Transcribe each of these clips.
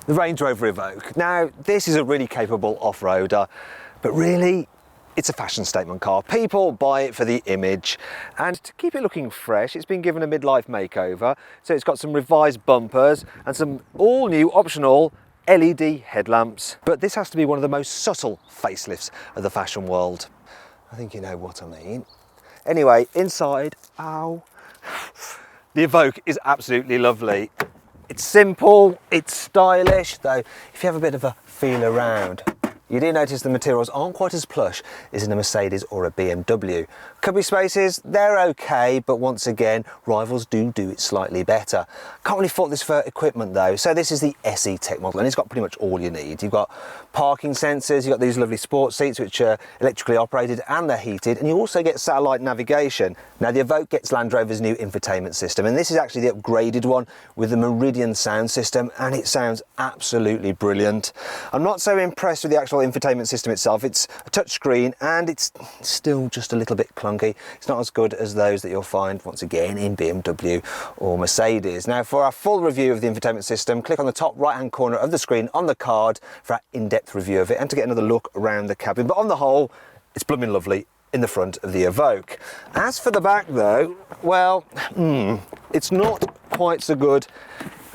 the Range Rover Evoque. Now, this is a really capable off-roader, but really, it's a fashion statement car. People buy it for the image, and to keep it looking fresh, it's been given a midlife makeover. So it's got some revised bumpers and some all-new optional LED headlamps. But this has to be one of the most subtle facelifts of the fashion world. I think you know what I mean. Anyway, inside, ow, the Evoque is absolutely lovely. It's simple, it's stylish, though if you have a bit of a feel around, you do notice the materials aren't quite as plush as in a Mercedes or a BMW. Cubby spaces, they're okay, but once again, rivals do it slightly better. Can't really fault this for equipment though. So this is the SE Tech model, and it's got pretty much all you need. You've got parking sensors, you've got these lovely sports seats which are electrically operated and they're heated, and you also get satellite navigation. Now the Evoque gets Land Rover's new infotainment system, and this is actually the upgraded one with the Meridian sound system, and it sounds absolutely brilliant. I'm not so impressed with the actual infotainment system itself. It's a touch screen and it's still just a little bit clunky. It's not as good as those that you'll find once again in BMW or Mercedes. Now for our full review of the infotainment system, click on the top right hand corner of the screen on the card for our in-depth review of it and to get another look around the cabin. But on the whole, it's blooming lovely in the front of the Evoque. As for the back though, well, it's not quite so good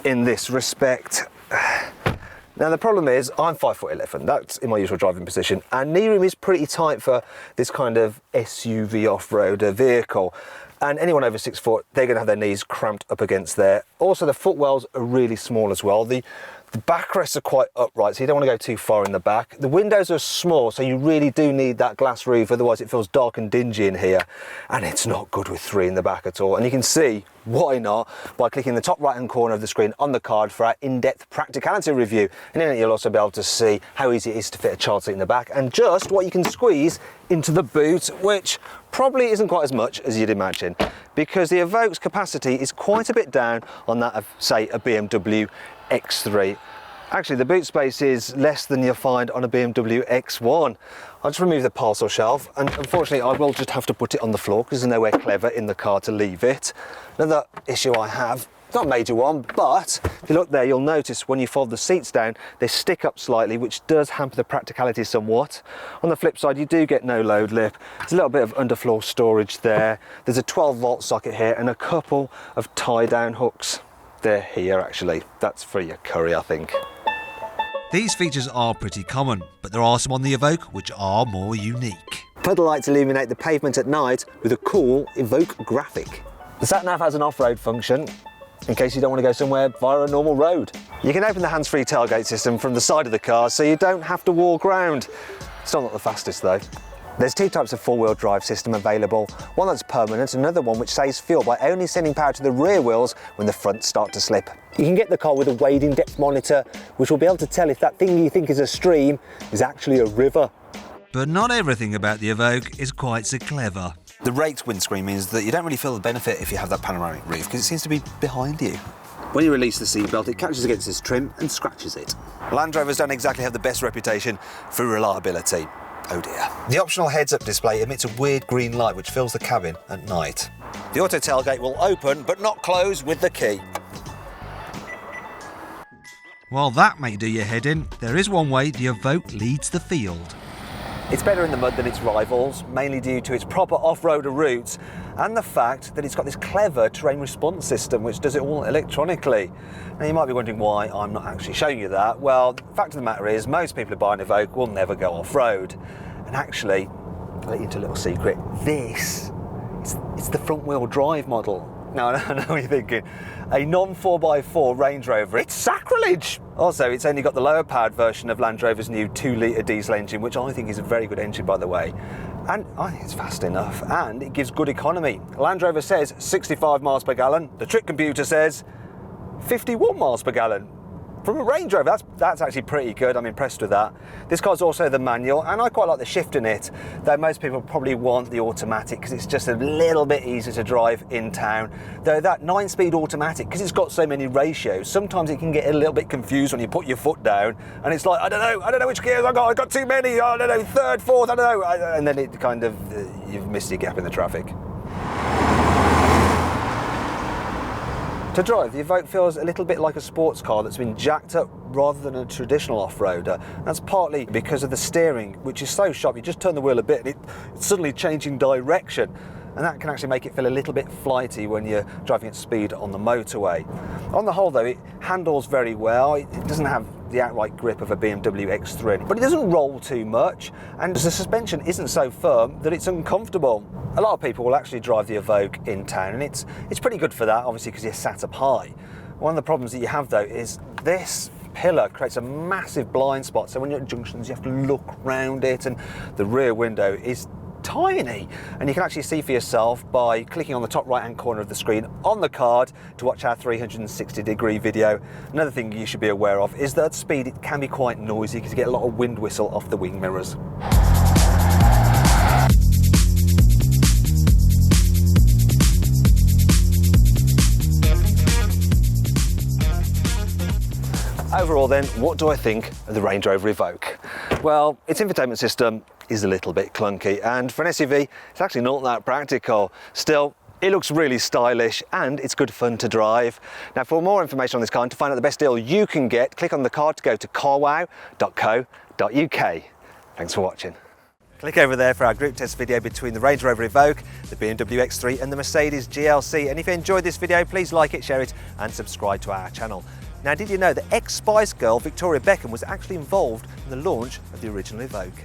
in this respect. Now the problem is, I'm 5'11", that's in my usual driving position, and knee room is pretty tight for this kind of SUV off-roader vehicle. And anyone over 6 foot, they're going to have their knees cramped up against there. Also, the footwells are really small as well. The backrests are quite upright, so you don't want to go too far in the back. The windows are small, so you really do need that glass roof, otherwise it feels dark and dingy in here. And it's not good with 3 in the back at all. And you can see why not by clicking the top right hand corner of the screen on the card for our in-depth practicality review. And in it you'll also be able to see how easy it is to fit a child seat in the back and just what you can squeeze into the boot, which probably isn't quite as much as you'd imagine, because the Evoque's capacity is quite a bit down on that of, say, a BMW X3. Actually, the boot space is less than you'll find on a BMW X1. I'll just remove the parcel shelf, and unfortunately I will just have to put it on the floor because there's nowhere clever in the car to leave it. Another issue I have, not a major one, but if you look there, you'll notice when you fold the seats down, they stick up slightly, which does hamper the practicality somewhat. On the flip side, you do get no load lip. There's a little bit of underfloor storage there. There's a 12-volt socket here and a couple of tie-down hooks. They're here actually. That's for your curry, I think. These features are pretty common, but there are some on the Evoque which are more unique. Puddle lights illuminate the pavement at night with a cool Evoque graphic. The sat-nav has an off-road function in case you don't want to go somewhere via a normal road. You can open the hands-free tailgate system from the side of the car so you don't have to walk around. Still not the fastest though. There's 2 types of four-wheel drive system available, one that's permanent and another one which saves fuel by only sending power to the rear wheels when the fronts start to slip. You can get the car with a wading depth monitor, which will be able to tell if that thing you think is a stream is actually a river. But not everything about the Evoque is quite so clever. The raked windscreen means that you don't really feel the benefit if you have that panoramic roof because it seems to be behind you. When you release the seatbelt, it catches against this trim and scratches it. Land Rovers don't exactly have the best reputation for reliability. Oh dear. The optional heads-up display emits a weird green light which fills the cabin at night. The auto tailgate will open but not close with the key. While that may do your head in, there is one way the Evoque leads the field. It's better in the mud than its rivals, mainly due to its proper off-roader routes and the fact that it's got this clever terrain response system which does it all electronically. Now you might be wondering why I'm not actually showing you that. Well, the fact of the matter is most people who buy an Evoque will never go off-road. And actually, I'll let you into a little secret, it's the front-wheel drive model. Now, I know what you're thinking, a non-4x4 Range Rover, it's sacrilege! Also, it's only got the lower powered version of Land Rover's new 2-litre diesel engine, which I think is a very good engine, by the way. And I think it's fast enough, and it gives good economy. Land Rover says 65 miles per gallon, the trick computer says 51 miles per gallon. From a Range Rover, that's actually pretty good. I'm impressed with that. This car's also the manual, and I quite like the shift in it, though most people probably want the automatic because it's just a little bit easier to drive in town. Though that 9-speed automatic, because it's got so many ratios, sometimes it can get a little bit confused when you put your foot down, and it's like, I don't know which gears I've got too many, I don't know, third, fourth, I don't know, and then it kind of, you've missed your gap in the traffic. To drive, the Evoque feels a little bit like a sports car that's been jacked up rather than a traditional off-roader. That's partly because of the steering, which is so sharp. You just turn the wheel a bit and it's suddenly changing direction. And that can actually make it feel a little bit flighty when you're driving at speed on the motorway. On the whole though, it handles very well. It doesn't have the outright grip of a BMW X3, but it doesn't roll too much, and the suspension isn't so firm that it's uncomfortable. A lot of people will actually drive the Evoque in town, and it's pretty good for that, obviously, because you're sat up high. One of the problems that you have though is this pillar creates a massive blind spot, so when you're at junctions you have to look round it, and the rear window is tiny, and you can actually see for yourself by clicking on the top right hand corner of the screen on the card to watch our 360-degree video. Another thing you should be aware of is that at speed it can be quite noisy because you get a lot of wind whistle off the wing mirrors. Overall then, what do I think of the Range Rover Evoque? Well, its infotainment system is a little bit clunky, and for an SUV, it's actually not that practical. Still, it looks really stylish and it's good fun to drive. Now, for more information on this car and to find out the best deal you can get, click on the card to go to carwow.co.uk. Thanks for watching. Click over there for our group test video between the Range Rover Evoque, the BMW X3 and the Mercedes GLC. And if you enjoyed this video, please like it, share it and subscribe to our channel. Now, did you know that ex-Spice Girl Victoria Beckham was actually involved in the launch of the original Evoque?